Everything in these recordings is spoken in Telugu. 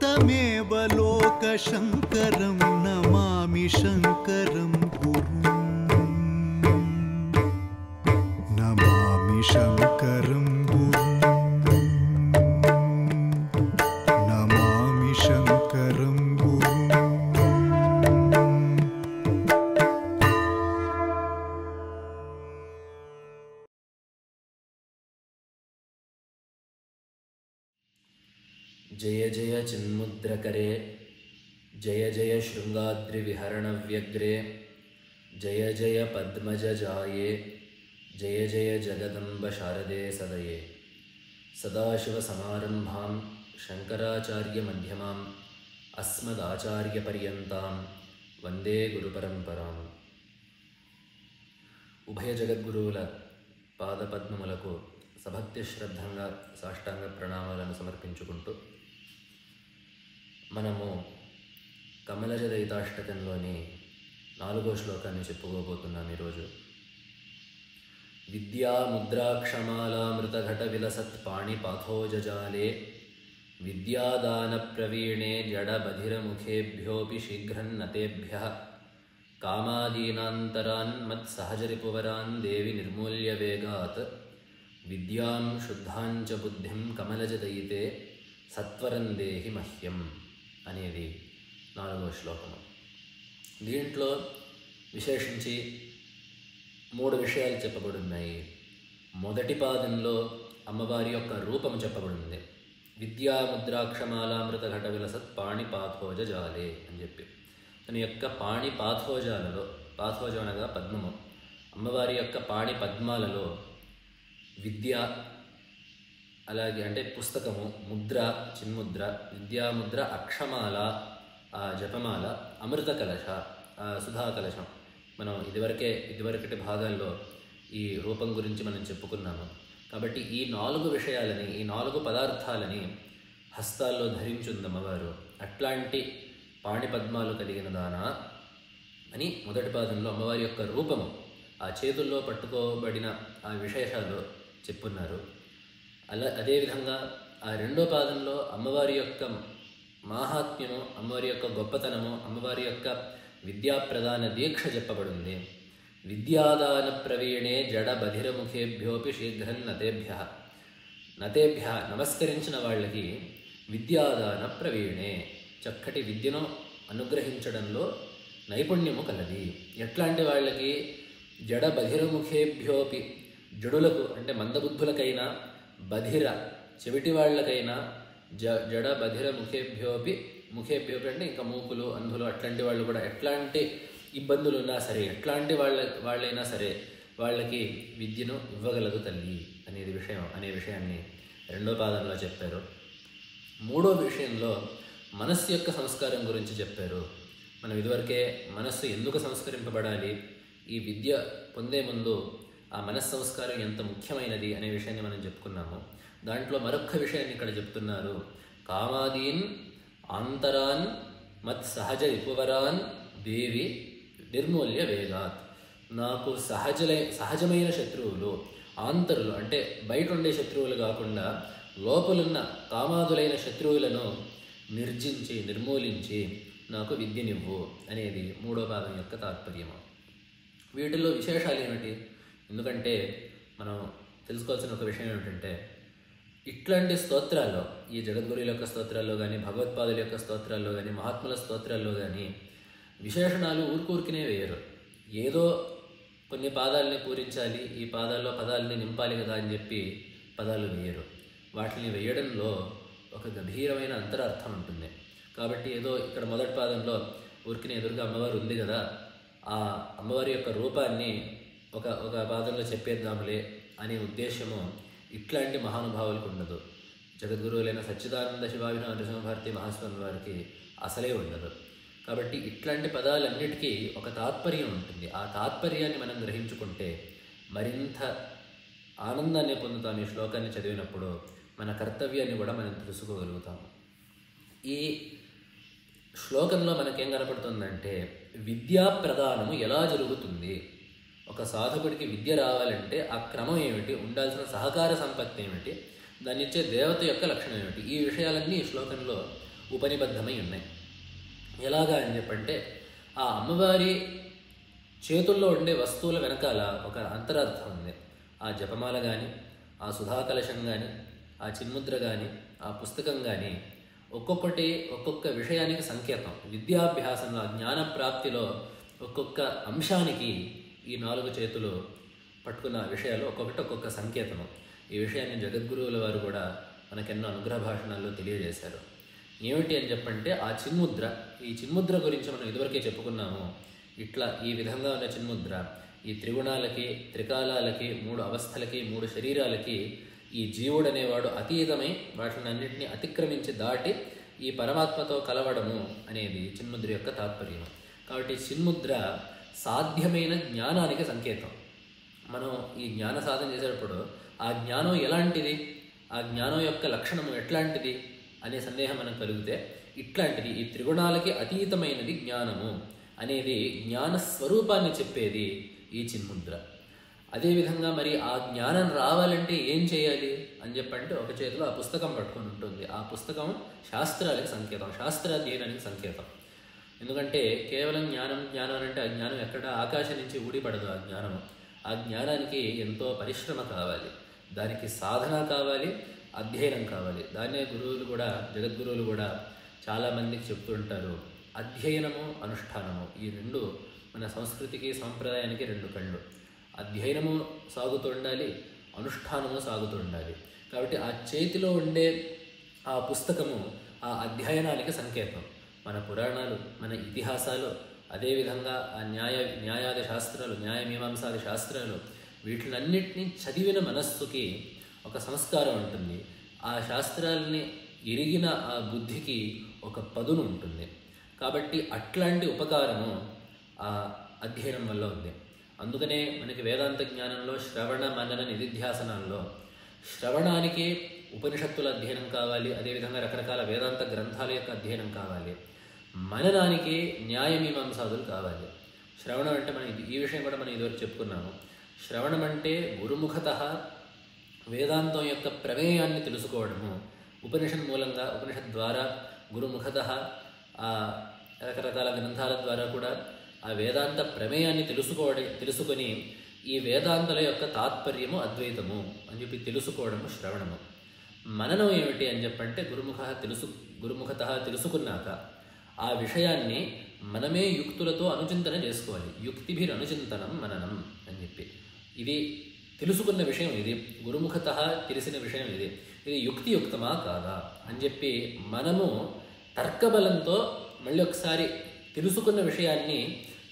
तमेव लोकशङ्करं नमामि शङ्करं गुरुं नमामि शङ्करं गुरुं नमामि शङ्करं गुरुं जय जय चिन्मुद्रकरे जय जय शृङ्गाद्रिविहरणव्यग्रे जय जय पद्मजजाये जय जय जगदम्ब शारदे सदये सदाशिवसमारम्भां शङ्कराचार्यमध्यमाम् अस्मदाचार्यपर्यन्तां वन्दे गुरुपरम्पराम् ఉభయ జగద్గురువుల పాదపద్మములకు సభక్తి శ్రద్ధంగా సాష్టాంగ ప్రణామాలను సమర్పించుకుంటూ మనము కమలజ దయితాష్టకంలోని 4వ శ్లోకాన్ని చెప్పుకోబోతున్నాం ఈరోజు. విద్యా ముద్రాక్షమాలామృతఘట విలసత్ పాణిపాథోజాలే విద్యాదాన ప్రవీణే జడ బధిరముఖేభ్యోపి శీఘ్రన్నతేభ్యః కామాదీనాంతరాన్ మత్ సహజరిపువరాన్ దేవి నిర్మూల్య వేగాత్ విద్యాం శుద్ధాంచ బుద్ధిం కమలజదయితే సత్వరం దేహి మహ్యం అనేది 4వ శ్లోకము. దీంట్లో విశేషించి 3 విషయాలు చెప్పబడున్నాయి. మొదటి పాదంలో అమ్మవారి యొక్క రూపం చెప్పబడింది. విద్యా ముద్రాక్షమాలామృత ఘట విలసత్ పాణిపాథోజ జాలే అని చెప్పి తన యొక్క పాణి పాథోజాలలో, పాథోజం అనగా పద్మము, అమ్మవారి యొక్క పాణి పద్మాలలో విద్య, అలాగే అంటే పుస్తకము, ముద్ర చిన్ముద్ర, విద్యాముద్ర, అక్షమాల ఆ జపమాల, అమృత కలశ సుధా కలశం. మనం ఇదివరకటి భాగాల్లో ఈ రూపం గురించి మనం చెప్పుకున్నాము. కాబట్టి ఈ 4 విషయాలని, ఈ 4 పదార్థాలని హస్తాల్లో ధరించుంది అమ్మవారు. అట్లాంటి పాణిపద్మాలు కలిగిన దానా అని మొదటి పాదంలో అమ్మవారి యొక్క రూపము, ఆ చేతుల్లో పట్టుకోబడిన ఆ విశేషాలు చెప్పున్నారు. అదేవిధంగా ఆ 2వ పాదంలో అమ్మవారి యొక్క మాహాత్మ్యము, అమ్మవారి యొక్క గొప్పతనము, అమ్మవారి యొక్క విద్యాప్రదాన దీక్ష చెప్పబడింది. విద్యాదాన ప్రవీణే జడ బధిరముఖేభ్యోపి శీఘ్రం నతేభ్యః, నమస్కరించిన వాళ్ళకి విద్యాదాన ప్రవీణే, చక్కటి విద్యను అనుగ్రహించడంలో నైపుణ్యము కలది. ఎట్లాంటి వాళ్ళకి? జడ బధిరముఖేభ్యోపి, జడులకు అంటే మందబుద్ధులకైనా, బధిర చెవిటి వాళ్ళకైనా, జడ బధిర ముఖేభ్యోపి అంటే ఇంకా మూకులు, అంధులు అట్లాంటి వాళ్ళు కూడా ఎట్లాంటి ఇబ్బందులు ఉన్నా సరే, ఎట్లాంటి వాళ్ళైనా సరే వాళ్ళకి విద్యను ఇవ్వగలదు తల్లి అనే విషయాన్ని 2వ పాదంలో చెప్పారు. 3వ విషయంలో మనస్సు యొక్క సంస్కారం గురించి చెప్పారు. మనం ఇదివరకే మనస్సు ఎందుకు సంస్కరింపబడాలి, ఈ విద్య పొందే ముందు ఆ మనస్సు సంస్కారం ఎంత ముఖ్యమైనది అనే విషయాన్ని మనం చెప్పుకున్నాము. దాంట్లో మరొక్క విషయాన్ని ఇక్కడ చెప్తున్నారు. కామాదీన్ ఆంతరాన్ మత్ సహజ రిపువరాన్ దేవి నిర్మూల్య వేగాత్. నాకు సహజమైన శత్రువులు, ఆంతరులు అంటే బయట ఉండే శత్రువులు కాకుండా లోపలున్న కామాదులైన శత్రువులను నిర్మూలించి నాకు విద్యనివ్వు అనేది 3వ భాగం యొక్క తాత్పర్యము. వీటిల్లో విశేషాలు ఏమిటి? ఎందుకంటే మనం తెలుసుకోవాల్సిన ఒక విషయం ఏమిటంటే, ఇట్లాంటి స్తోత్రాల్లో, ఈ జగద్గురువుల యొక్క స్తోత్రాల్లో కానీ, భగవత్పాదుల యొక్క స్తోత్రాల్లో కానీ, మహాత్ముల స్తోత్రాల్లో కానీ విశేషణాలు ఊరికూరికినే వేయరు. ఏదో కొన్ని పాదాలని పూరించాలి, ఈ పాదాల్లో పదాలని నింపాలి కదా అని చెప్పి పదాలు వేయరు. వాటిని వేయడంలో ఒక గంభీరమైన అంతరార్థం ఉంటుంది. కాబట్టి ఏదో ఇక్కడ మొదటి పాదంలో ఊరికినే ఎదురుగా అమ్మవారు ఉంది కదా, ఆ అమ్మవారి యొక్క రూపాన్ని ఒక పాదంలో చెప్పేద్దాములే అనే ఉద్దేశము ఇట్లాంటి మహానుభావులకు ఉండదు. జగద్గురువులైన సచ్చిదానంద శివాభినవ నరసింహభారతి మహాస్వామి వారికి అసలే ఉండదు. కాబట్టి ఇట్లాంటి పదాలన్నిటికీ ఒక తాత్పర్యం ఉంటుంది. ఆ తాత్పర్యాన్ని మనం గ్రహించుకుంటే మరింత ఆనందాన్ని పొందుతాం. ఈ శ్లోకాన్ని చదివినప్పుడు మన కర్తవ్యాన్ని కూడా మనం తెలుసుకోగలుగుతాము. ఈ శ్లోకంలో మనకేం కనపడుతుందంటే, విద్యా ప్రదానము ఎలా జరుగుతుంది, ఒక సాధకుడికి విద్య రావాలంటే ఆ క్రమం ఏమిటి, ఉండాల్సిన సహకార సంపత్తి ఏమిటి, దాన్ని ఇచ్చే దేవత యొక్క లక్షణం ఏమిటి, ఈ విషయాలన్నీ ఈ శ్లోకంలో ఉపనిబద్ధమై ఉన్నాయి. ఎలాగా అని చెప్పంటే ఆ అమ్మవారి చేతుల్లో ఉండే వస్తువుల వెనకాల ఒక అంతరార్థం ఉంది. ఆ జపమాల కానీ, ఆ సుధాకలశం కానీ, ఆ చిన్ముద్ర కానీ, ఆ పుస్తకం కానీ ఒక్కొక్కటి ఒక్కొక్క విషయానికి సంకేతం. విద్యాభ్యాసంలో జ్ఞాన ప్రాప్తిలో ఒక్కొక్క అంశానికి ఈ 4 చేతులు పట్టుకున్న విషయాలు ఒక్కొక్కటి ఒక్కొక్క సంకేతము. ఈ విషయాన్ని జగద్గురువుల వారు కూడా మనకెన్నో అనుగ్రహ భాషణాల్లో తెలియజేశారు. ఏమిటి అని చెప్పంటే ఆ చిన్ముద్ర. ఈ చిన్ముద్ర గురించి మనం ఇదివరకే చెప్పుకున్నాము. ఇట్లా ఈ విధంగా ఉన్న చిన్ముద్ర ఈ త్రిగుణాలకి, త్రికాలాలకి, 3 అవస్థలకి, 3 శరీరాలకి ఈ జీవుడు అనేవాడు అతీతమై వాటిని అన్నింటినీ అతిక్రమించి దాటి ఈ పరమాత్మతో కలవడము అనేది చిన్ముద్ర యొక్క తాత్పర్యం. కాబట్టి చిన్ముద్ర సాధ్యమైన జ్ఞానానికి సంకేతం. మనం ఈ జ్ఞాన సాధన చేసేటప్పుడు ఆ జ్ఞానం ఎలాంటిది, ఆ జ్ఞానం యొక్క లక్షణము ఎట్లాంటిది అనే సందేహం మనకు కలిగితే ఇట్లాంటిది ఈ త్రిగుణాలకి అతీతమైనది జ్ఞానము అనేది జ్ఞాన స్వరూపాన్ని చెప్పేది ఈ చిన్ముద్ర. అదేవిధంగా మరి ఆ జ్ఞానం రావాలంటే ఏం చేయాలి అని చెప్పంటే ఒక చేతిలో ఆ పుస్తకం పట్టుకొని ఉంటుంది. ఆ పుస్తకం శాస్త్రాలకు సంకేతం, శాస్త్రాధ్యయనానికి సంకేతం. ఎందుకంటే కేవలం జ్ఞానం అంటే ఆ జ్ఞానం ఎక్కడ ఆకాశం నుంచి ఊడిపడదు. ఆ జ్ఞానానికి ఎంతో పరిశ్రమ కావాలి, దానికి సాధన కావాలి, అధ్యయనం కావాలి. దాన్నే గురువులు కూడా, జగద్గురువులు కూడా చాలామందికి చెప్తుంటారు, అధ్యయనము అనుష్ఠానము ఈ 2 మన సంస్కృతికి సాంప్రదాయానికి 2 కళ్ళు. అధ్యయనము సాగుతూ ఉండాలి, అనుష్ఠానము సాగుతూ ఉండాలి. కాబట్టి ఆ చేతిలో ఉండే ఆ పుస్తకము ఆ అధ్యయనానికి సంకేతం. మన పురాణాలు, మన ఇతిహాసాలు, అదేవిధంగా ఆ న్యాయాది శాస్త్రాలు, న్యాయమీమాంసాది శాస్త్రాలు, వీటినన్నిటినీ చదివిన మనస్సుకి ఒక సంస్కారం ఉంటుంది. ఆ శాస్త్రాలని ఎరిగిన ఆ బుద్ధికి ఒక పదును ఉంటుంది. కాబట్టి అట్లాంటి ఉపకారము ఆ అధ్యయనం వల్ల ఉంది. అందుకనే మనకి వేదాంత జ్ఞానంలో శ్రవణ మనన నిధిధ్యాసనాల్లో శ్రవణానికి ఉపనిషత్తుల అధ్యయనం కావాలి, అదేవిధంగా రకరకాల వేదాంత గ్రంథాల యొక్క అధ్యయనం కావాలి. మననానికి న్యాయమీమాంసాదులు కావాలి. శ్రవణం అంటే మనం ఈ విషయం కూడా మనం ఇదివరకు చెప్పుకున్నాము. శ్రవణం అంటే గురుముఖతః వేదాంతం యొక్క ప్రమేయాన్ని తెలుసుకోవడము. ఉపనిషత్ మూలంగా, ఉపనిషత్ ద్వారా, గురుముఖతః ఆ రకరకాల గ్రంథాల ద్వారా కూడా ఆ వేదాంత ప్రమేయాన్ని తెలుసుకొని ఈ వేదాంతాల యొక్క తాత్పర్యము అద్వైతము అని చెప్పి తెలుసుకోవడము శ్రవణము. మననం ఏమిటి అని చెప్పంటే గురుముఖతః తెలుసుకున్నాక ఆ విషయాన్ని మనమే యుక్తులతో అనుచింతన చేసుకోవాలి. యుక్తిభిర్ అనుచింతనం మననం అని చెప్పి, ఇది తెలుసుకున్న విషయం, ఇది గురుముఖతః తెలిసిన విషయం, ఇది యుక్తియుక్తమా కాదా అని చెప్పి మనము తర్కబలంతో మళ్ళీ ఒకసారి తెలుసుకున్న విషయాన్ని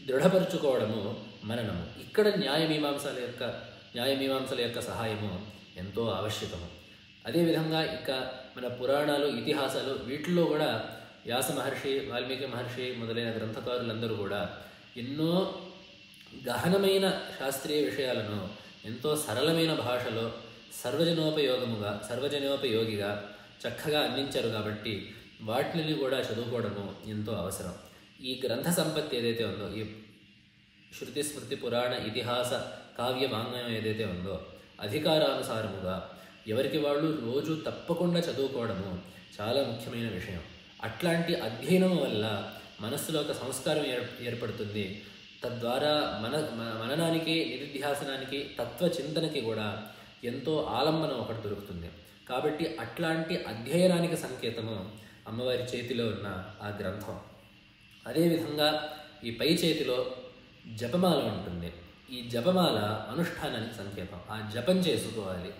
దృఢపరచుకోవడము మననము. ఇక్కడ న్యాయమీమాంసల యొక్క సహాయము ఎంతో ఆవశ్యకము. అదేవిధంగా ఇక మన పురాణాలు, ఇతిహాసాలు, వీటిల్లో కూడా వ్యాస మహర్షి, వాల్మీకి మహర్షి మొదలైన గ్రంథకారులందరూ కూడా ఎన్నో గహనమైన శాస్త్రీయ విషయాలను ఎంతో సరళమైన భాషలో సర్వజనోపయోగిగా చక్కగా అందించారు. కాబట్టి వాటిని కూడా చదువుకోవడము ఎంతో అవసరం. ఈ గ్రంథ సంపత్తి ఏదైతే ఉందో, ఈ శృతి స్మృతి పురాణ ఇతిహాస కావ్య వాంగ్మయం ఏదైతే ఉందో, అధికారానుసారముగా ఎవరికి వాళ్ళు రోజు తప్పకుండా చదువుకోవడము చాలా ముఖ్యమైన విషయం. అట్లాంటి అధ్యయనం వల్ల మనస్సులో ఒక సంస్కారం ఏర్పడుతుంది. తద్వారా మననానికి, నిధిధ్యాసనానికి, తత్వచింతనకి కూడా ఎంతో ఆలంబనం ఒకటి దొరుకుతుంది. కాబట్టి అట్లాంటి అధ్యయనానికి సంకేతము అమ్మవారి చేతిలో ఉన్న ఆ గ్రంథం. అదేవిధంగా ఈ పై చేతిలో జపమాల ఉంటుంది. ఈ జపమాల అనుష్ఠానానికి సంకేతం. ఆ జపం చేసుకోవాలి.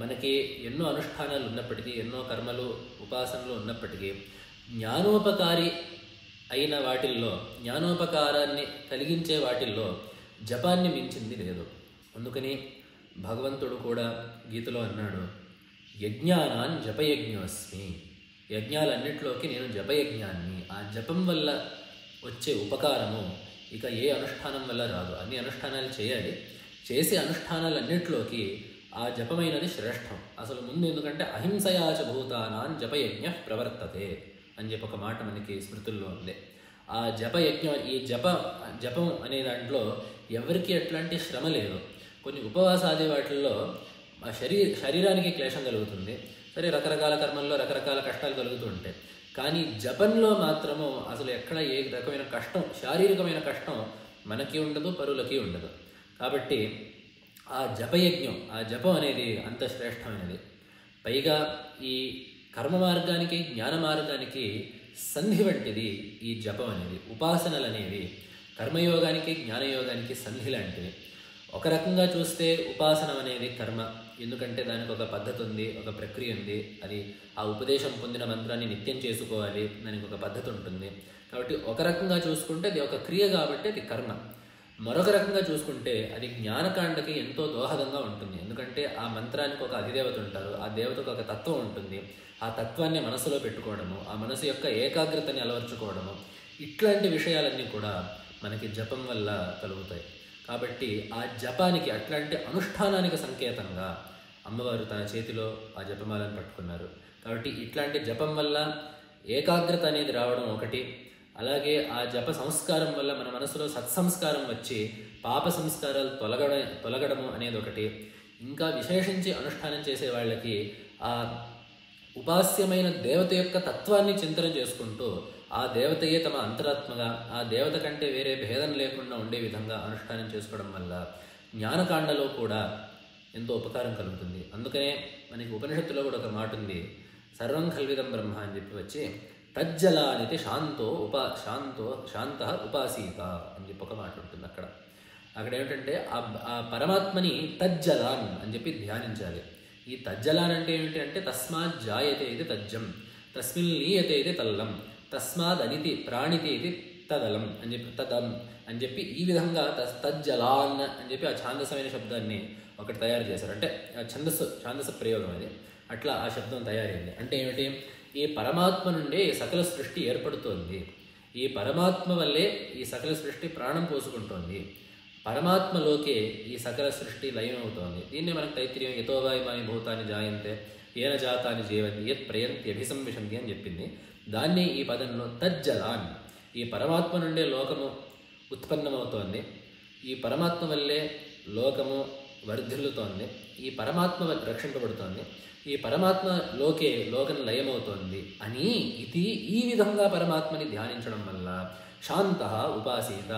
మనకి ఎన్నో అనుష్ఠానాలు ఉన్నప్పటికీ, ఎన్నో కర్మలు, ఉపాసనలు ఉన్నప్పటికీ జ్ఞానోపకారి అయిన వాటిల్లో, జ్ఞానోపకారాన్ని కలిగించే వాటిల్లో జపాన్ని మించింది లేదు. అందుకని భగవంతుడు కూడా గీతలో అన్నాడు, యజ్ఞానాన్ జపయజ్ఞోస్మి. యజ్ఞాలన్నింటిలోకి నేను జపయజ్ఞాన్ని. ఆ జపం వల్ల వచ్చే ఉపకారము ఇక ఏ అనుష్ఠానం వల్ల రాదు. అన్ని అనుష్ఠానాలు చేయాలి. చేసే అనుష్ఠానాలన్నింటిలోకి ఆ జపమైనది శ్రేష్టం. అసలు ముందు ఎందుకంటే అహింసయాచ భూతానాం జపయజ్ఞ ప్రవర్తతే అని చెప్పి ఒక మాట మనకి స్మృతుల్లో ఉంది. ఆ జపయజ్ఞం, ఈ జపం అనే దాంట్లో ఎవరికి ఎట్లాంటి శ్రమ లేదు. కొన్ని ఉపవాసాది వాటిల్లో శరీరానికి క్లేశం కలుగుతుంది, సరే రకరకాల కర్మల్లో రకరకాల కష్టాలు కలుగుతూ ఉంటాయి. కానీ జపంలో మాత్రము అసలు ఎక్కడ ఏ రకమైన కష్టం, శారీరకమైన కష్టం మనకి ఉండదు, పరులకి ఉండదు. కాబట్టి ఆ జపయజ్ఞం, ఆ జపం అనేది అంత శ్రేష్టమైనది. పైగా ఈ కర్మ మార్గానికి జ్ఞాన మార్గానికి సంధి వంటిది ఈ జపం అనేది. ఉపాసనలు అనేవి కర్మయోగానికి జ్ఞానయోగానికి సంధి లాంటివి. ఒక రకంగా చూస్తే ఉపాసనం అనేది కర్మ, ఎందుకంటే దానికి ఒక పద్ధతి ఉంది, ఒక ప్రక్రియ ఉంది. అది ఆ ఉపదేశం పొందిన మంత్రాన్ని నిత్యం చేసుకోవాలి, దానికి ఒక పద్ధతి ఉంటుంది. కాబట్టి ఒక రకంగా చూసుకుంటే అది ఒక క్రియ కాబట్టి అది కర్మ. మరొక రకంగా చూసుకుంటే అది జ్ఞానకాండకి ఎంతో దోహదంగా ఉంటుంది. ఎందుకంటే ఆ మంత్రానికి ఒక అధిదేవత ఉంటారు, ఆ దేవతకు ఒక తత్వం ఉంటుంది. ఆ తత్వాన్ని మనసులో పెట్టుకోవడము, ఆ మనసు యొక్క ఏకాగ్రతని అలవర్చుకోవడము, ఇట్లాంటి విషయాలన్నీ కూడా మనకి జపం వల్ల కలుగుతాయి. కాబట్టి ఆ జపానికి, అట్లాంటి అనుష్ఠానానికి సంకేతంగా అమ్మవారు తన చేతిలో ఆ జపమాలను పట్టుకున్నారు. కాబట్టి ఇట్లాంటి జపం వల్ల ఏకాగ్రత అనేది రావడం ఒకటి, అలాగే ఆ జప సంస్కారం వల్ల మన మనసులో సత్సంస్కారం వచ్చి పాప సంస్కారాలు తొలగడము అనేది ఒకటి. ఇంకా విశేషించి అనుష్ఠానం చేసే వాళ్ళకి ఆ ఉపాస్యమైన దేవత యొక్క తత్వాన్ని చింతన చేసుకుంటూ ఆ దేవతయే తమ అంతరాత్మగా, ఆ దేవత కంటే వేరే భేదం లేకుండా ఉండే విధంగా అనుష్ఠానం చేసుకోవడం వల్ల జ్ఞానకాండలో కూడా ఎంతో ఉపకారం కలుగుతుంది. అందుకనే మనకి ఉపనిషత్తులో కూడా ఒక మాట ఉంది, సర్వం కల్విదం బ్రహ్మ అని చెప్పి వచ్చి తజ్జలానితి శాంత ఉపాసీత అని చెప్పి ఒక మాట ఉంటుంది. అక్కడ ఏమిటంటే ఆ పరమాత్మని తజ్జలాన్ అని చెప్పి ధ్యానించాలి. ఈ తజ్జలాన్ అంటే ఏమిటి అంటే తస్మాత్ జాయతే ఇది తజ్జం, తస్మిన్ లీయతే ఇది తల్లం, తస్మాద్ అనితి ప్రాణితే ఇది తదలం అని చెప్పి తదం అని చెప్పి ఈ విధంగా తజ్జలాన్ అని చెప్పి ఆ ఛాందసమైన శబ్దాన్ని ఒకటి తయారు చేశారు. అంటే ఆ ఛాందస ప్రయోగం అది. అట్లా ఆ శబ్దం తయారైంది. అంటే ఏమిటి, ఈ పరమాత్మ నుండే ఈ సకల సృష్టి ఏర్పడుతోంది, ఈ పరమాత్మ వల్లే ఈ సకల సృష్టి ప్రాణం పోసుకుంటోంది, పరమాత్మలోకే ఈ సకల సృష్టి లయమవుతోంది. దీన్నే మనకు తైత్తిరీయం యతోవాయుమాని భూతాన్ని జాయంతే ఏన జాతాన్ని జీవంతి యత్ ప్రయంతి అభిసంవిశంతి అని చెప్పింది. దాన్ని ఈ పదంలో తజ్జలాన్, ఈ పరమాత్మ నుండే లోకము ఉత్పన్నమవుతోంది, ఈ పరమాత్మ వల్లే లోకము వర్ధిల్లుతోంది, ఈ పరమాత్మ రక్షింపబడుతోంది, ఈ పరమాత్మలోకే లోకం లయమవుతోంది అని ఈ విధంగా పరమాత్మని ధ్యానించడం వల్ల శాంత ఉపాసీత,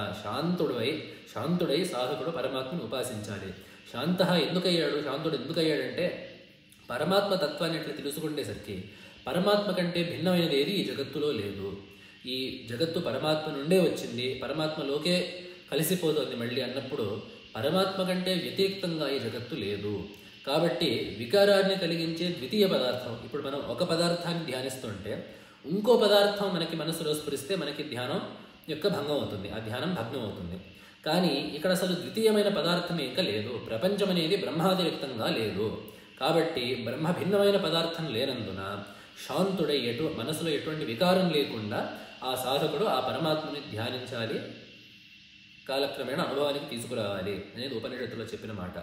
శాంతుడై సాధకుడు పరమాత్మను ఉపాసించాలి. శాంతుడు ఎందుకయ్యాడంటే పరమాత్మ తత్వాన్ని అట్లా తెలుసుకుండేసరికి పరమాత్మ కంటే భిన్నమైనది ఏది ఈ జగత్తులో లేదు. ఈ జగత్తు పరమాత్మ నుండే వచ్చింది, పరమాత్మలోకే కలిసిపోతుంది మళ్ళీ అన్నప్పుడు పరమాత్మ కంటే వ్యతిరేక్తంగా ఈ జగత్తు లేదు. కాబట్టి వికారాన్ని కలిగించే ద్వితీయ పదార్థం, ఇప్పుడు మనం ఒక పదార్థాన్ని ధ్యానిస్తుంటే ఇంకో పదార్థం మనకి మనసులో స్ఫురిస్తే మనకి ధ్యానం యొక్క భంగం అవుతుంది, ఆ ధ్యానం భగ్నం అవుతుంది. కానీ ఇక్కడ అసలు ద్వితీయమైన పదార్థం ఇంకా లేదు, ప్రపంచం అనేది బ్రహ్మాతిరిక్తంగా లేదు. కాబట్టి బ్రహ్మ భిన్నమైన పదార్థం లేనందున శాంతుడై మనసులో ఎటువంటి వికారం లేకుండా ఆ సాధకుడు ఆ పరమాత్మని ధ్యానించాలి, కాలక్రమేణా అనుభవానికి తీసుకురావాలి అనేది ఉపనిషత్తులో చెప్పిన మాట.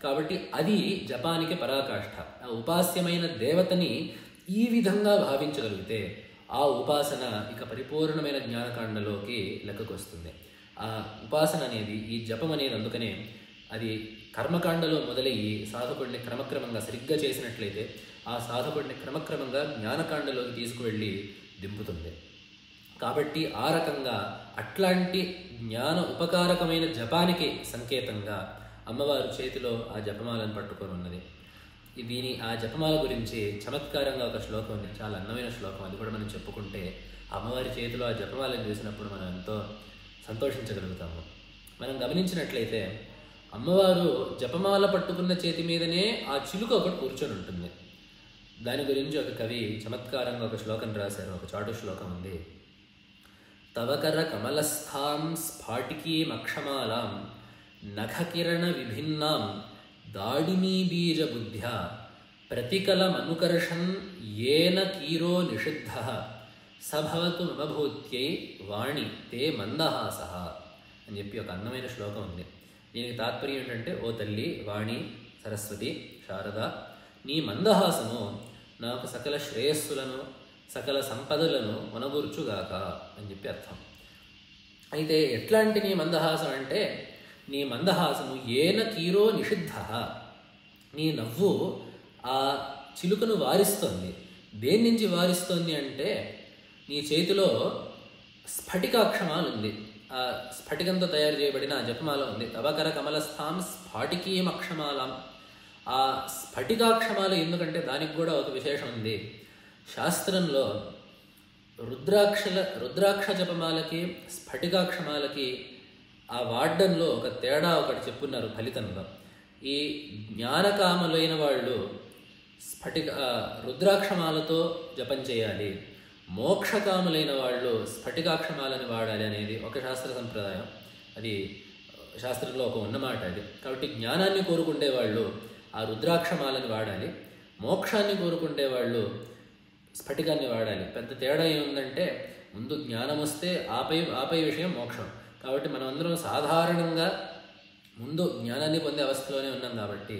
కాబట్టి అది జపానికి పరాకాష్ఠ. ఆ ఉపాస్యమైన దేవతని ఈ విధంగా భావించగలిగితే ఆ ఉపాసన ఇక పరిపూర్ణమైన జ్ఞానకాండలోకి లెక్కకొస్తుంది. ఆ ఉపాసన అనేది, ఈ జపం అనేది అందుకనే అది కర్మకాండలో మొదలయ్యి సాధకుడిని క్రమక్రమంగా సరిగ్గా చేసినట్లయితే ఆ సాధకుడిని క్రమక్రమంగా జ్ఞానకాండలోకి తీసుకువెళ్ళి దింపుతుంది. కాబట్టి ఆ రకంగా అట్లాంటి జ్ఞాన ఉపకారకమైన జపానికి సంకేతంగా అమ్మవారు చేతిలో ఆ జపమాలను పట్టుకొని ఉన్నది. దీని ఆ జపమాల గురించి చమత్కారంగా ఒక శ్లోకం ఉంది, చాలా అందమైన శ్లోకం. అది కూడా మనం చెప్పుకుంటే అమ్మవారి చేతిలో ఆ జపమాలను చూసినప్పుడు మనం ఎంతో సంతోషించగలుగుతాము. మనం గమనించినట్లయితే అమ్మవారు జపమాల పట్టుకున్న చేతి మీదనే ఆ చిలుక ఒకటి కూర్చొని ఉంటుంది. దాని గురించి ఒక కవి చమత్కారంగా ఒక శ్లోకం రాశారు, ఒక చాటు శ్లోకం ఉంది. తవకర కమలస్థాం స్ఫాటికీమక్షమాలాం నఖకిరణ విభిన్నాం దాడినీ బీజ బుద్ధ్యా ప్రతికలమనుకర్షన్ ఏన కీరో నిషిద్ధ సభవతు మమభూత్యై వాణి తే మందహాస అని చెప్పి ఒక అందమైన శ్లోకం ఉంది. దీనికి తాత్పర్యం ఏంటంటే, ఓ తల్లి వాణి, సరస్వతి, శారద, నీ మందహాసము నాకు సకల శ్రేయస్సులను సకల సంపదలను వనగూర్చుగాక అని చెప్పి అర్థం. అయితే ఎట్లాంటి నీ మందహాసం అంటే, నీ మందహాసము ఏన కీరో నిషిద్ధ, నీ నవ్వు ఆ చిలుకను వారిస్తోంది. దేని నుంచి వారిస్తోంది అంటే, నీ చేతిలో స్ఫటికాక్షమాలు ఉంది, ఆ స్ఫటికంతో తయారు చేయబడిన ఆ జపమాల ఉంది. తవకర కమలస్థాం స్ఫాటికీయం అక్షమాలం. ఆ స్ఫటికాక్షమాల ఎందుకంటే దానికి కూడా ఒక విశేషం ఉంది. శాస్త్రంలో రుద్రాక్ష జపమాలకి స్ఫటికాక్షమాలకి ఆ వాడ్డంలో ఒక తేడా ఒకటి చెప్పున్నారు ఫలితంలో. ఈ జ్ఞానకాములైన వాళ్ళు రుద్రాక్షమాలతో జపం చేయాలి, మోక్షకాములైన వాళ్ళు స్ఫటికాక్షమాలని వాడాలి అనేది ఒక శాస్త్ర సంప్రదాయం. అది శాస్త్రంలో ఒక ఉన్నమాట అది. కాబట్టి జ్ఞానాన్ని కోరుకుంటే వాళ్ళు ఆ రుద్రాక్షమాలని వాడాలి, మోక్షాన్ని కోరుకుంటే వాళ్ళు స్ఫటికాన్ని వాడాలి. పెద్ద తేడా ఏముందంటే, ముందు జ్ఞానం వస్తే ఆపై విషయం మోక్షం. కాబట్టి మనం అందరం సాధారణంగా ముందు జ్ఞానాన్ని పొందే అవస్థలోనే ఉన్నాం. కాబట్టి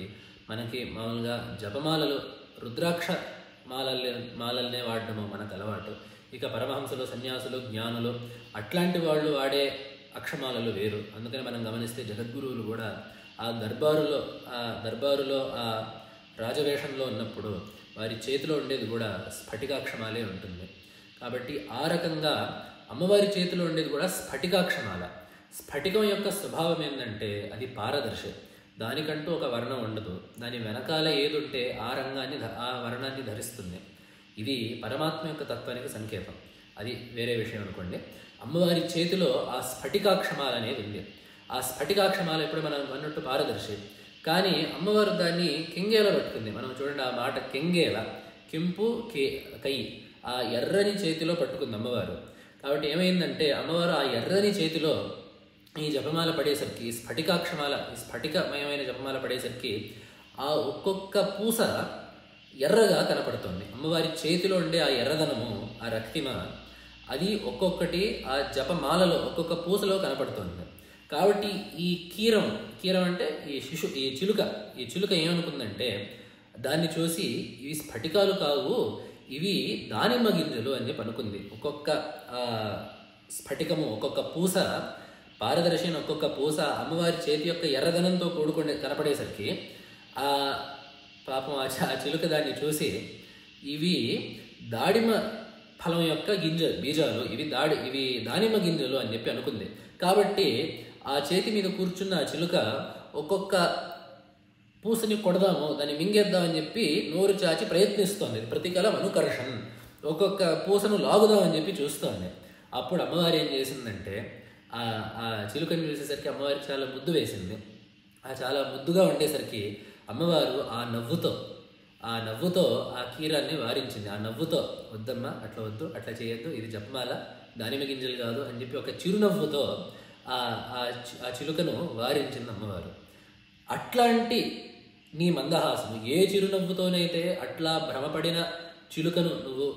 మనకి మామూలుగా జపమాలలు రుద్రాక్ష మాలల్నే వాడడము మనకు అలవాటు. ఇక పరమహంసలు, సన్యాసులు, జ్ఞానులు అట్లాంటి వాళ్ళు వాడే అక్షమాలలు వేరు. అందుకని మనం గమనిస్తే జగద్గురువులు కూడా ఆ దర్బారులో ఆ రాజవేషంలో ఉన్నప్పుడు వారి చేతిలో ఉండేది కూడా స్ఫటికాక్షమాలే ఉంటుంది. కాబట్టి ఆ రకంగా అమ్మవారి చేతిలో ఉండేది కూడా స్ఫటికాక్షమాల. స్ఫటికం యొక్క స్వభావం ఏంటంటే అది పారదర్శి, దానికంటూ ఒక వర్ణం ఉండదు. దాని వెనకాల ఏదుంటే ఆ వర్ణాన్ని ధరిస్తుంది. ఇది పరమాత్మ యొక్క తత్వానికి సంకేతం. అది వేరే విషయం అనుకోండి. అమ్మవారి చేతిలో ఆ స్ఫటికాక్షమాల అనేది ఉంది. ఆ స్ఫటికాక్షమాల ఇప్పుడు మనం అన్నట్టు పారదర్శి, కానీ అమ్మవారు దాన్ని కెంగేల పట్టుకుంది. మనం చూడండి, ఆ మాట కెంగేల, కెంపు కై, ఆ ఎర్రని చేతిలో పట్టుకుంది అమ్మవారు. కాబట్టి ఏమైందంటే, అమ్మవారు ఆ ఎర్రని చేతిలో ఈ జపమాల పడేసరికి, స్ఫటికమయమైన జపమాల పడేసరికి ఆ ఒక్కొక్క పూస ఎర్రగా కనపడుతుంది. అమ్మవారి చేతిలో ఉండే ఆ ఎర్రదనము, ఆ రక్తిమ, అది ఒక్కొక్కటి ఆ జపమాలలో ఒక్కొక్క పూసలో కనపడుతుంది. కాబట్టి ఈ కీరం అంటే ఈ చిలుక ఏమనుకుందంటే, దాన్ని చూసి ఇవి స్ఫటికాలు కావు, ఇవి దానిమ్మ గింజలు అని చెప్పి అనుకుంది. ఒక్కొక్క స్ఫటికము, ఒక్కొక్క పూస పారదర్శిని, ఒక్కొక్క పూస అమ్మవారి చేతి యొక్క ఎర్రదనంతో కనపడేసరికి ఆ పాపం ఆ చిలుక దాన్ని చూసి ఇవి దాడిమ ఫలం యొక్క బీజాలు, ఇవి దానిమ్మ గింజలు అని చెప్పి అనుకుంది. కాబట్టి ఆ చేతి మీద కూర్చున్న ఆ చిలుక ఒక్కొక్క పూసని కొడదాము, దాన్ని మింగేద్దామని చెప్పి నోరు చాచి ప్రయత్నిస్తోంది. ప్రతికలం అనుకర్షణ్, ఒక్కొక్క పూసను లాగుదామని చెప్పి చూస్తోంది. అప్పుడు అమ్మవారు ఏం చేసిందంటే, ఆ చిలుకని చూసేసరికి అమ్మవారికి చాలా ముద్దు వేసింది. చాలా ముద్దుగా ఉండేసరికి అమ్మవారు ఆ నవ్వుతో ఆ కీరాన్ని వారించింది. ఆ నవ్వుతో, వద్దమ్మా, అట్లా వద్దు, అట్లా చేయొద్దు, ఇది జపమాల, దానిమ్మ గింజలు కాదు అని చెప్పి ఒక చిరునవ్వుతో ఆ చిలుకను వారించింది అమ్మవారు. అట్లాంటి నీ మందహాసము, ఏ చిరునవ్వుతోనైతే అట్లా భ్రమపడిన చిలుకను నువ్వు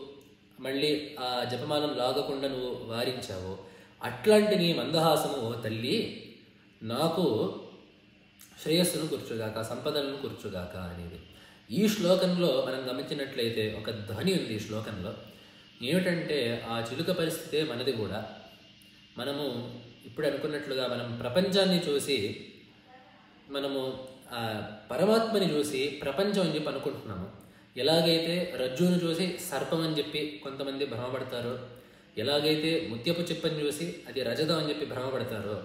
మళ్ళీ ఆ జపమాలను లాగకుండా నువ్వు వారించావో, అట్లాంటి నీ మందహాసము తల్లి నాకు శ్రేయస్సును కూర్చుగాక, సంపదలను కూర్చుగాక అనేది. ఈ శ్లోకంలో మనం గమనించినట్లయితే ఒక ధ్వని ఉంది ఈ శ్లోకంలో. ఏమిటంటే, ఆ చిలుక పరిస్థితే మనది కూడా. మనము ఇప్పుడు అనుకున్నట్లుగా మనం ప్రపంచాన్ని చూసి, మనము పరమాత్మని చూసి ప్రపంచం అని చెప్పి అనుకుంటున్నాము. ఎలాగైతే రజ్జును చూసి సర్పం అని చెప్పి కొంతమంది భ్రమపడతారో, ఎలాగైతే ముత్యపు చిప్పని చూసి అది రజతం అని చెప్పి భ్రమపడతారో,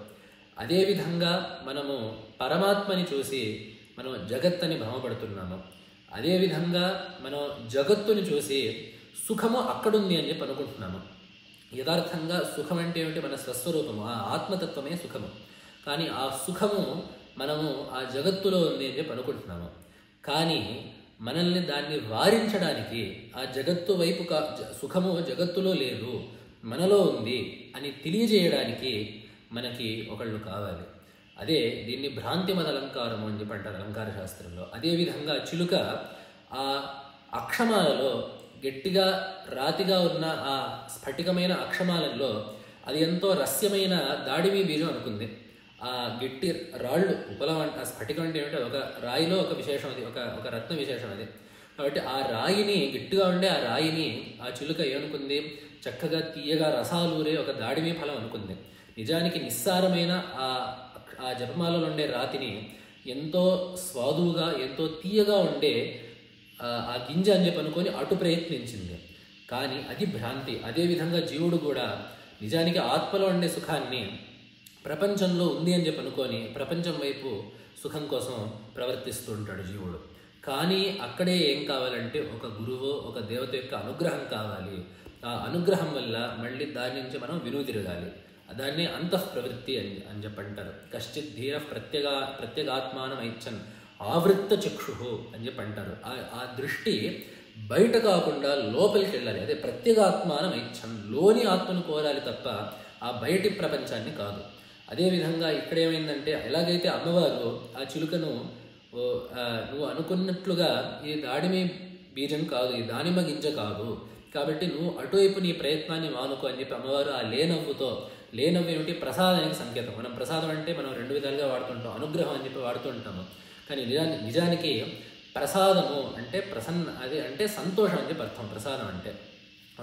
అదేవిధంగా మనము పరమాత్మని చూసి మనం జగత్ అని భ్రమపడుతున్నాము. అదేవిధంగా మనం జగత్తుని చూసి సుఖము అక్కడుంది అని చెప్పి అనుకుంటున్నాము. యథార్థంగా సుఖం అంటే ఏమిటి? మన స్వస్వరూపము, ఆ ఆత్మతత్వమే సుఖము. కానీ ఆ సుఖము మనము ఆ జగత్తులో ఉంది అని చెప్పి అనుకుంటున్నాము. కానీ మనల్ని దాన్ని వారించడానికి, ఆ జగత్తు వైపు సుఖము జగత్తులో లేదు, మనలో ఉంది అని తెలియజేయడానికి మనకి ఒకళ్ళు కావాలి. అదే దీన్ని భ్రాంతిమద అలంకారము అని చెప్పి అంటారు అలంకార శాస్త్రంలో. అదేవిధంగా చిలుక ఆ అక్షమాలలో, గట్టిగా రాతిగా ఉన్న ఆ స్ఫటికమైన అక్షమాలలో అది ఎంతో రస్యమైన దాడిమి బీజం అనుకుంది. ఆ గట్టి రాళ్ళు ఉపలం అంటే, ఆ స్ఫటికం అంటే ఏమిటో ఒక రాయిలో ఒక విశేషం, అది ఒక రత్న విశేషం అది. కాబట్టి ఆ రాయిని, గట్టిగా ఉండే ఆ రాయిని ఆ చిలుక ఏమనుకుంది? చక్కగా తీయగా రసాలూరే ఒక దాడిమి ఫలం అనుకుంది. నిజానికి నిస్సారమైన ఆ జపమాలలో ఉండే రాతిని ఎంతో స్వాదువుగా, ఎంతో తీయగా ఉండే ఆ గింజ అని చెప్పి అనుకొని అటు ప్రయత్నించింది. కానీ అది భ్రాంతి. అదేవిధంగా జీవుడు కూడా నిజానికి ఆత్మలో ఉండే సుఖాన్ని ప్రపంచంలో ఉంది అని చెప్పి అనుకొని ప్రపంచం వైపు సుఖం కోసం ప్రవర్తిస్తూ ఉంటాడు జీవుడు. కానీ అక్కడే ఏం కావాలంటే ఒక గురువు, ఒక దేవత యొక్క అనుగ్రహం కావాలి. ఆ అనుగ్రహం వల్ల మళ్ళీ దాని నుంచి మనం వినుతిరగాలి. దాన్ని అంతఃప్రవృత్తి అని చెప్పంటారు. కశ్చిత్ ధీర ప్రత్యేగాత్మానం ఐచ్చన్ ఆవృత్త చక్షు అని చెప్పి అంటారు. ఆ దృష్టి బయట కాకుండా లోపలికి వెళ్ళాలి. అదే ప్రత్యేగాత్మానం ఐచ్చన్, లోని ఆత్మను కోరాలి తప్ప ఆ బయటి ప్రపంచాన్ని కాదు. అదేవిధంగా ఇక్కడ ఏమైందంటే, ఎలాగైతే అమ్మవారు ఆ చిలుకను నువ్వు అనుకున్నట్లుగా ఈ దాడిమి బీజం కాదు, ఈ దానిమ్మ గింజ కాదు, కాబట్టి నువ్వు అటువైపు నీ ప్రయత్నాన్ని మానుకో అని చెప్పి అమ్మవారు ఆ లేనవ్వుతో, లేనవ్వు ఏమిటి, ప్రసాదానికి సంకేతం. మనం ప్రసాదం అంటే మనం రెండు విధాలుగా వాడుతుంటాం, అనుగ్రహం అని చెప్పి వాడుతూ ఉంటాము. కానీ నిజానికి ప్రసాదము అంటే అది అంటే సంతోషం అని చెప్పి అర్థం. ప్రసాదం అంటే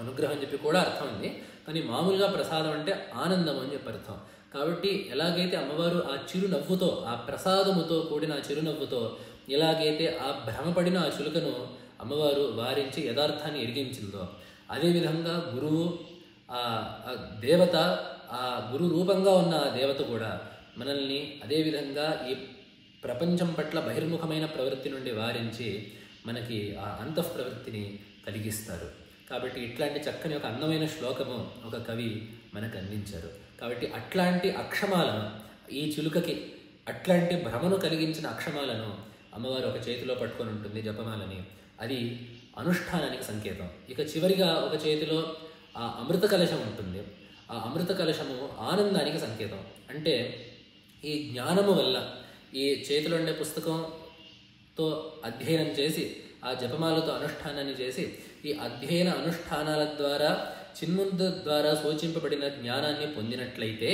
అనుగ్రహం అని చెప్పి కూడా అర్థం ఉంది, కానీ మామూలుగా ప్రసాదం అంటే ఆనందం అని చెప్పి అర్థం. కాబట్టి ఎలాగైతే అమ్మవారు ఆ చిరునవ్వుతో, ఆ ప్రసాదముతో కూడిన ఆ చిరునవ్వుతో ఎలాగైతే ఆ భ్రమపడిన ఆ చిలుకను అమ్మవారు వారించి యథార్థాన్ని ఎరిగించిందో, అదేవిధంగా గురువు, ఆ దేవత, ఆ గురు రూపంగా ఉన్న ఆ దేవత కూడా మనల్ని అదేవిధంగా ఈ ప్రపంచం పట్ల బహిర్ముఖమైన ప్రవృత్తి నుండి వారించి మనకి ఆ అంతఃప్రవృత్తిని కలిగిస్తారు. కాబట్టి ఇట్లాంటి చక్కని ఒక అందమైన శ్లోకము ఒక కవి మనకు అందించారు. కాబట్టి అట్లాంటి అక్షమాలను, ఈ చిలుకకి అట్లాంటి భ్రమను కలిగించిన అక్షమాలను అమ్మవారు ఒక చేతిలో పట్టుకొని ఉంటుంది, జపమాలని. అది అనుష్ఠానానికి సంకేతం. ఇక చివరిగా ఒక చేతిలో ఆ అమృత కలశం ఉంటుంది. ఆ అమృత కలశము ఆనందానికి సంకేతం. అంటే ఈ జ్ఞానము వల్ల, ఈ చేతిలో ఉండే పుస్తకంతో అధ్యయనం చేసి, ఆ జపమాలతో అనుష్ఠానాన్ని చేసి, ఈ అధ్యయన అనుష్ఠానాల ద్వారా చిన్ముద్ర ద్వారా సూచింపబడిన జ్ఞానాన్ని పొందినట్లయితే,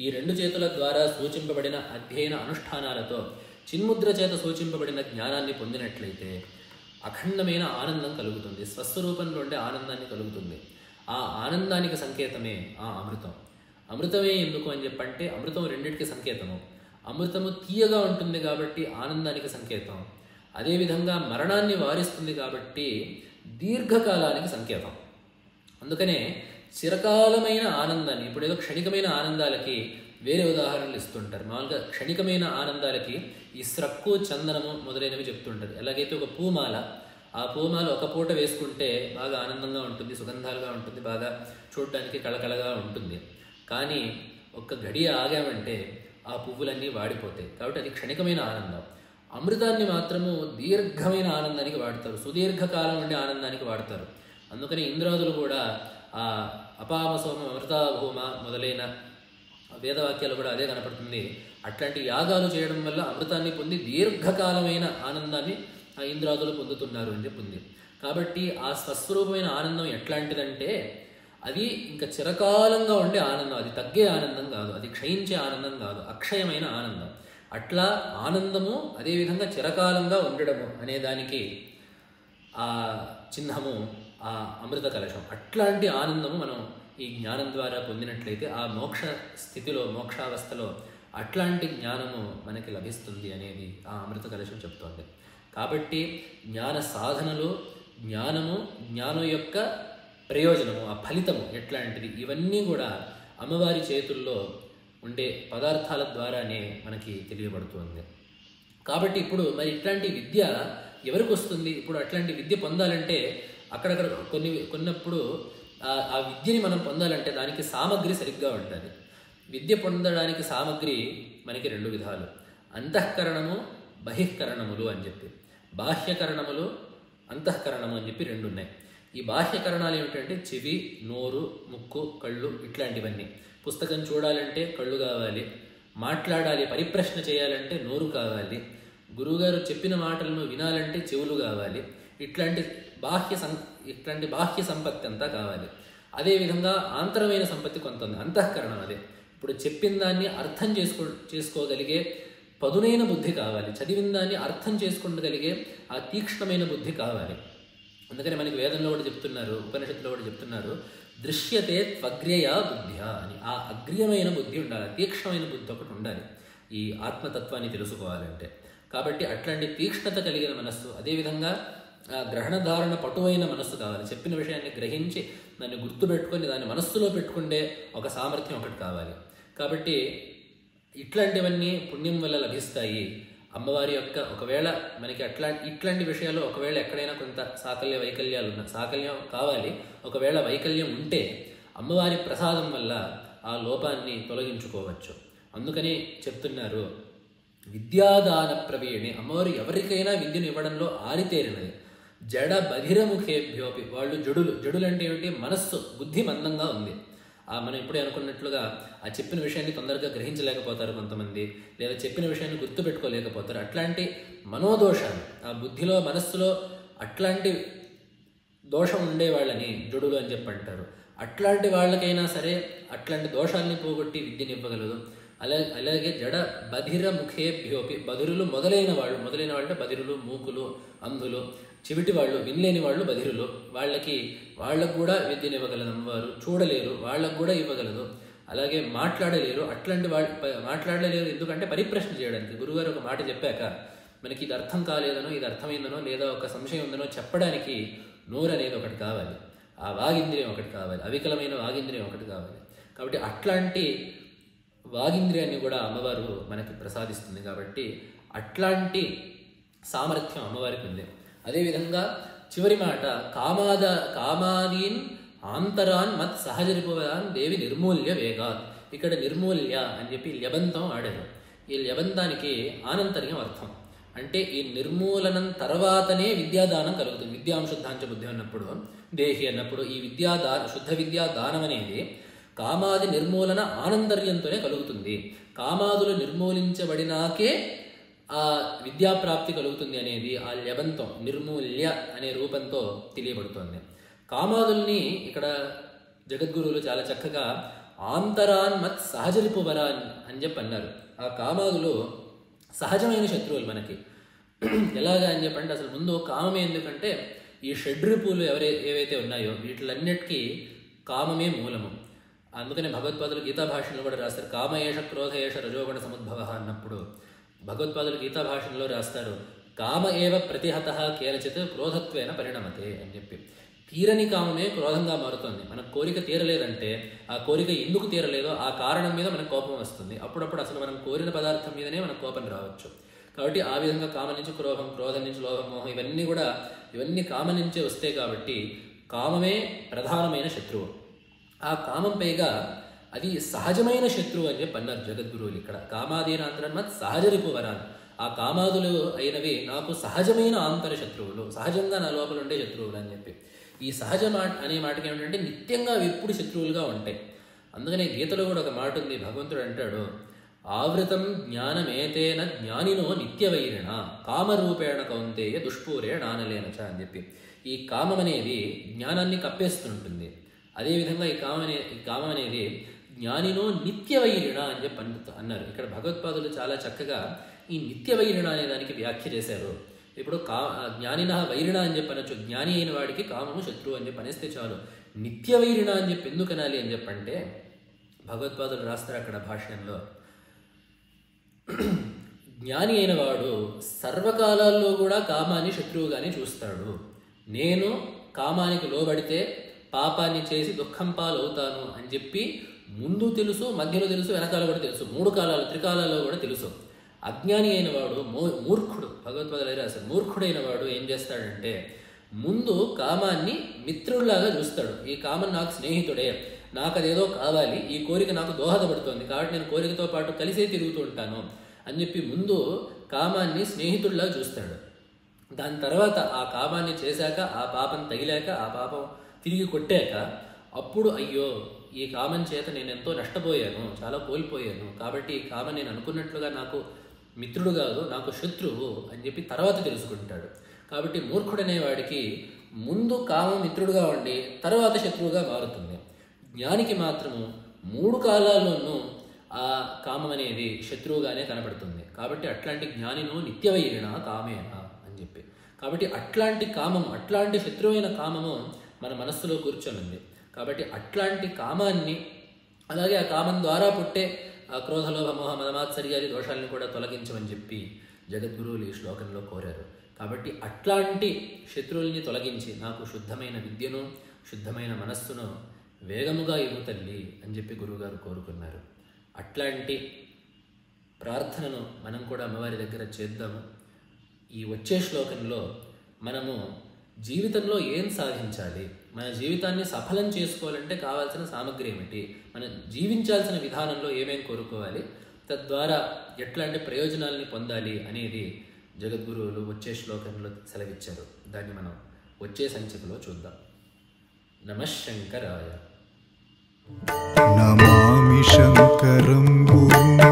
ఈ రెండు చేతుల ద్వారా సూచింపబడిన అధ్యయన అనుష్ఠానాలతో చిన్ముద్ర చేత సూచింపబడిన జ్ఞానాన్ని పొందినట్లయితే అఖండమైన ఆనందం కలుగుతుంది. స్వస్వరూపంలో ఉండే ఆనందాన్ని కలుగుతుంది. ఆ ఆనందానికి సంకేతమే ఆ అమృతం. అమృతమే ఎందుకు అని చెప్పంటే, అమృతం రెండింటికి సంకేతము. అమృతము తీయగా ఉంటుంది కాబట్టి ఆనందానికి సంకేతం. అదేవిధంగా మరణాన్ని వారిస్తుంది కాబట్టి దీర్ఘకాలానికి సంకేతం. అందుకనే చిరకాలమైన ఆనందాన్ని, ఇప్పుడు ఏదో క్షణికమైన ఆనందాలకి వేరే ఉదాహరణలు ఇస్తుంటారు. మామూలుగా క్షణికమైన ఆనందాలకి ఈ స్రక్కు, చందనము మొదలైనవి చెప్తుంటారు. ఎలాగైతే ఒక పూమాల, ఆ పూమాల ఒక పూట వేసుకుంటే బాగా ఆనందంగా ఉంటుంది, సుగంధాలుగా ఉంటుంది, బాగా చూడడానికి కళకళగా ఉంటుంది. కానీ ఒక్క గడియ ఆగామంటే ఆ పువ్వులన్నీ వాడిపోతాయి. కాబట్టి అది క్షణికమైన ఆనందం. అమృతాన్ని మాత్రము దీర్ఘమైన ఆనందానికి వాడతారు, సుదీర్ఘకాలం ఉండే ఆనందానికి వాడతారు. అందుకని ఇంద్రాదులు కూడా ఆ అపామసోమ అమృతాభూమ మొదలైన వేదవాక్యాలు కూడా అదే కనపడుతుంది. అట్లాంటి యాగాలు చేయడం వల్ల అమృతాన్ని పొంది దీర్ఘకాలమైన ఆనందాన్ని ఆ ఇంద్రాదులు పొందుతున్నారు అని చెప్పి ఉంది. కాబట్టి ఆ స్వస్వరూపమైన ఆనందం ఎట్లాంటిదంటే, అది ఇంకా చిరకాలంగా ఉండే ఆనందం. అది తగ్గే ఆనందం కాదు, అది క్షయించే ఆనందం కాదు, అక్షయమైన ఆనందం. అట్లా ఆనందము అదేవిధంగా చిరకాలంగా ఉండడము అనే దానికి ఆ చిహ్నము ఆ అమృత కలశం. అట్లాంటి ఆనందము మనం ఈ జ్ఞానం ద్వారా పొందినట్లయితే ఆ మోక్ష స్థితిలో, మోక్షావస్థలో అట్లాంటి జ్ఞానము మనకి లభిస్తుంది అనేది ఆ అమృత కలశం చెప్తోంది. కాబట్టి జ్ఞాన సాధనలు, జ్ఞానము, జ్ఞానం యొక్క ప్రయోజనము, ఆ ఫలితము ఎట్లాంటిది, ఇవన్నీ కూడా అమ్మవారి చేతుల్లో ఉండే పదార్థాల ద్వారానే మనకి తెలియబడుతుంది. కాబట్టి ఇప్పుడు మరి ఇట్లాంటి విద్య ఎవరికి వస్తుంది? ఇప్పుడు అట్లాంటి విద్య పొందాలంటే అక్కడక్కడ కొన్నప్పుడు ఆ విద్యని మనం పొందాలంటే దానికి సామగ్రి సరిగ్గా ఉంటుంది. విద్య పొందడానికి సామగ్రి మనకి రెండు విధాలు, అంతఃకరణము, బహిష్కరణములు అని చెప్పి. బాహ్యకరణములు, అంతఃకరణము అని చెప్పి రెండు ఉన్నాయి. ఈ బాహ్యకరణాలు ఏమిటంటే చెవి, నోరు, ముక్కు, కళ్ళు, ఇట్లాంటివన్నీ. పుస్తకం చూడాలంటే కళ్ళు కావాలి, మాట్లాడాలి, పరిప్రశ్న చేయాలంటే నోరు కావాలి, గురువుగారు చెప్పిన మాటలను వినాలంటే చెవులు కావాలి. ఇట్లాంటి బాహ్య సంపత్తి అంతా కావాలి. అదేవిధంగా ఆంతరమైన సంపత్తి కొంత ఉంది, అంతఃకరణం. అదే ఇప్పుడు చెప్పిన దాన్ని అర్థం చేసుకోగలిగే పదునైన బుద్ధి కావాలి, చదివిన దాన్ని అర్థం చేసుకోగలిగే ఆ తీక్ష్ణమైన బుద్ధి కావాలి. అందుకని మనకి వేదంలో కూడా చెప్తున్నారు, ఉపనిషత్తులో కూడా చెప్తున్నారు, దృశ్యతే త్వగ్ర్యయా బుద్ధ్య అని. ఆ అగ్రియమైన బుద్ధి ఉండాలి, తీక్ష్ణమైన బుద్ధి ఒకటి ఉండాలి ఈ ఆత్మతత్వాన్ని తెలుసుకోవాలంటే. కాబట్టి అట్లాంటి తీక్ష్ణత కలిగిన మనస్సు, అదేవిధంగా ఆ గ్రహణధారణ పటువైన మనస్సు కావాలి. చెప్పిన విషయాన్ని గ్రహించి దాన్ని గుర్తుపెట్టుకొని దాన్ని మనస్సులో పెట్టుకుండే ఒక సామర్థ్యం ఒకటి కావాలి. కాబట్టి ఇట్లాంటివన్నీ పుణ్యం వల్ల లభిస్తాయి. అమ్మవారి యొక్క ఒకవేళ మనకి ఇట్లాంటి విషయాలు ఒకవేళ ఎక్కడైనా కొంత వైకల్యాలు సాకల్యం కావాలి, ఒకవేళ వైకల్యం ఉంటే అమ్మవారి ప్రసాదం వల్ల ఆ లోపాన్ని తొలగించుకోవచ్చు. అందుకని చెప్తున్నారు, విద్యాదాన ప్రవీణి, అమ్మవారు ఎవరికైనా విద్యను ఇవ్వడంలో ఆరితేరినది. జడ బధిరముఖేభ్యోపి, వాళ్ళు జడులు అంటే ఏమిటి, మనస్సు బుద్ధి మందంగా ఉంది. మనం ఇప్పుడే అనుకున్నట్లుగా ఆ చెప్పిన విషయాన్ని తొందరగా గ్రహించలేకపోతారు కొంతమంది, లేదా చెప్పిన విషయాన్ని గుర్తుపెట్టుకోలేకపోతారు. అట్లాంటి మనోదోషాలు, ఆ బుద్ధిలో మనస్సులో అట్లాంటి దోషం ఉండే వాళ్ళని జడులు అని చెప్పి అంటారు. అట్లాంటి వాళ్ళకైనా సరే అట్లాంటి దోషాలని పోగొట్టి విద్యను ఇవ్వగలదు. అలాగే జడ బధిర ముఖేభ్యోపి, బధిరులు మొదలైన వాళ్ళు అంటే బధిరులు, మూకులు, అంధులు, చెవిటి వాళ్ళు, వినలేని వాళ్ళు బధిరులు, వాళ్ళకు కూడా విద్యను ఇవ్వగలదు అమ్మవారు. చూడలేరు, వాళ్ళకు కూడా ఇవ్వగలదు. అలాగే మాట్లాడలేరు, అట్లాంటి మాట్లాడలేరు ఎందుకంటే పరిప్రశ్న చేయడానికి. గురువుగారు ఒక మాట చెప్పాక మనకి ఇది అర్థం కాలేదనో, ఇది అర్థమైందనో, లేదా ఒక సంశయం ఉందనో చెప్పడానికి నోరు అనేది ఒకటి కావాలి, ఆ వాగింద్రియం ఒకటి కావాలి, అవికలమైన వాగింద్రియం ఒకటి కావాలి. కాబట్టి అట్లాంటి వాగింద్రియాన్ని కూడా అమ్మవారు మనకి ప్రసాదిస్తుంది. కాబట్టి అట్లాంటి సామర్థ్యం అమ్మవారికి ఉంది. అదేవిధంగా చివరి మాట, కామాదీన్ ఆంతరాన్ మత్ సహజరిపువాన్ దేవి నిర్మూల్య వేగాత్. ఇక్కడ నిర్మూల్య అని చెప్పి ల్యబంతం ఆడారు. ఈ ల్యబంతానికి ఆనంతర్యం అర్థం అంటే ఈ నిర్మూలనం తర్వాతనే విద్యాదానం కలుగుతుంది. విద్యాంశుద్ధాంచ బుద్ధి అన్నప్పుడు, దేహి అన్నప్పుడు ఈ శుద్ధ విద్యాదానం అనేది కామాది నిర్మూలన ఆనంతర్యంతోనే కలుగుతుంది. కామాదులు నిర్మూలించబడినాకే ఆ విద్యాప్రాప్తి కలుగుతుంది అనేది ఆ ల్యబంతం నిర్మూల్య అనే రూపంతో తెలియబడుతోంది. కామాదుల్ని ఇక్కడ జగద్గురువులు చాలా చక్కగా ఆంతరాన్ మత్ సహజరిపువరాన్ అని చెప్పి అన్నారు. ఆ కామాదులు సహజమైన శత్రువులు మనకి. ఎలాగా అని చెప్పంటే అసలు ముందు కామమే ఎందుకంటే ఈ షడ్రిపులు ఏవైతే ఉన్నాయో వీటిలన్నిటికీ కామమే మూలము. అందుకనే భగవత్పాదులు గీతాభాషణలో కూడా రాస్తారు, కామయేష క్రోధయేష రజోగుణ సముద్భవ అన్నప్పుడు భగవత్పాదులు గీతాభాషణలో రాస్తారు, కామ ఏవ ప్రతిహత కేనచిత్ క్రోధత్వేన పరిణమతే అని చెప్పి. తీరని కామమే క్రోధంగా మారుతుంది. మనకు కోరిక తీరలేదంటే ఆ కోరిక ఎందుకు తీరలేదో ఆ కారణం మీద మనకు కోపం వస్తుంది. అప్పుడప్పుడు అసలు మనం కోరిన పదార్థం మీదనే మనకు కోపం రావచ్చు. కాబట్టి ఆ విధంగా కామం నుంచి క్రోధం, క్రోధం నుంచి లోభం, మోహం, ఇవన్నీ కామం నుంచే వస్తాయి. కాబట్టి కామమే ప్రధానమైన శత్రువు. ఆ కామం పైగా అది సహజమైన శత్రువు అని చెప్పి అన్నారు జగద్గురువులు. ఇక్కడ కామాదీనాంతరన్మత్ సహజరిపు వరాలు, ఆ కామాదులు అయినవి నాకు సహజమైన ఆంతర శత్రువులు, సహజంగా నా లోపల ఉండే శత్రువులు అని చెప్పి. ఈ సహజ అనే మాటకి ఏమిటంటే నిత్యంగా అవి ఎప్పుడు శత్రువులుగా ఉంటాయి. అందుకనే గీతలో కూడా ఒక మాట ఉంది, భగవంతుడు అంటాడు, ఆవృతం జ్ఞానమేతేన జ్ఞానినో నిత్యవైరిణ కామరూపేణ కౌంతేయ దుష్పూరే నానలేనచ అని చెప్పి. ఈ కామం అనేది జ్ఞానాన్ని కప్పేస్తుంటుంది. అదేవిధంగా ఈ కామం అనేది జ్ఞానినో నిత్యవైరిణ అని చెప్పి అన్నారు. ఇక్కడ భగవత్పాదులు చాలా చక్కగా ఈ నిత్యవైరిణ అనే దానికి వ్యాఖ్య చేశారు. ఇప్పుడు జ్ఞానిన వైరిణ అని చెప్పి అనొచ్చు, జ్ఞాని అయిన వాడికి కామము శత్రువు అని చెప్పి అనేస్తే చాలు. నిత్యవైరిణ అని చెప్పి ఎందుకు అనాలి అని చెప్పంటే భగవత్పాదులు రాస్తారు అక్కడ భాష్యంలో, జ్ఞాని అయిన వాడు సర్వకాలాల్లో కూడా కామాన్ని శత్రువుగానే చూస్తాడు. నేను కామానికి లోబడితే పాపాన్ని చేసి దుఃఖం పాలవుతాను అని చెప్పి ముందు తెలుసు, మధ్యలో తెలుసు, వెనకాల కూడా తెలుసు, 3 కాలాలు త్రికాలాల్లో కూడా తెలుసు. అజ్ఞాని అయిన వాడు మూర్ఖుడు, భగవత్పాదులు రాశారు, మూర్ఖుడైన వాడు ఏం చేస్తాడంటే ముందు కామాన్ని మిత్రుడిలాగా చూస్తాడు. ఈ కామం నాకు స్నేహితుడే, నాకు అదేదో కావాలి, ఈ కోరిక నాకు దోహదపడుతోంది కాబట్టి నేను కోరికతో పాటు కలిసే తిరుగుతూ ఉంటాను అని చెప్పి ముందు కామాన్ని స్నేహితుడిలాగా చూస్తాడు. దాని తర్వాత ఆ కామాన్ని చేశాక, ఆ పాపం తగిలాక, ఆ పాపం తిరిగి కొట్టాక అప్పుడు అయ్యో ఈ కామం చేత నేను ఎంతో నష్టపోయాను, చాలా కోల్పోయాను, కాబట్టి ఈ కామం నేను అనుకున్నట్లుగా నాకు మిత్రుడు కాదు, నాకు శత్రువు అని చెప్పి తర్వాత తెలుసుకుంటాడు. కాబట్టి మూర్ఖుడనే వాడికి ముందు కామం మిత్రుడుగా ఉండి తర్వాత శత్రువుగా మారుతుంది. జ్ఞానికి మాత్రము 3 కాలాల్లోనూ ఆ కామం అనేది శత్రువుగానే కనపడుతుంది. కాబట్టి అట్లాంటి జ్ఞానిను నిత్యవైరిణ కామేన అని చెప్పి. కాబట్టి అట్లాంటి కామము, అట్లాంటి శత్రువైన కామము మన మనస్సులో కూర్చొని ఉంది. కాబట్టి అట్లాంటి కామాన్ని, అలాగే ఆ కామం ద్వారా పుట్టే ఆ క్రోధలోభ మోహ మదమాత్సర్యాది దోషాలను కూడా తొలగించమని చెప్పి జగద్గురువులు ఈ శ్లోకంలో కోరారు. కాబట్టి అట్లాంటి శత్రువుల్ని తొలగించి నాకు శుద్ధమైన విద్యను శుద్ధమైన మనస్సును వేగముగా ఇవ్వు తల్లి అని చెప్పి గురువుగారు కోరుకున్నారు. అట్లాంటి ప్రార్థనను మనం కూడా అమ్మవారి దగ్గర చేద్దాము. ఈ వచ్చే శ్లోకంలో మనము జీవితంలో ఏం సాధించాలి, మన జీవితాన్ని సఫలం చేసుకోవాలంటే కావాల్సిన సామగ్రి ఏమిటి, మనం జీవించాల్సిన విధానంలో ఏమేం కోరుకోవాలి, తద్వారా ఎట్లాంటి ప్రయోజనాలని పొందాలి అనేది జగద్గురువులు వచ్చే శ్లోకంలో సెలవిచ్చారు. దాన్ని మనం వచ్చే సంచికలో చూద్దాం. నమః శంకరాయ. నమామి శంకరం గురుం.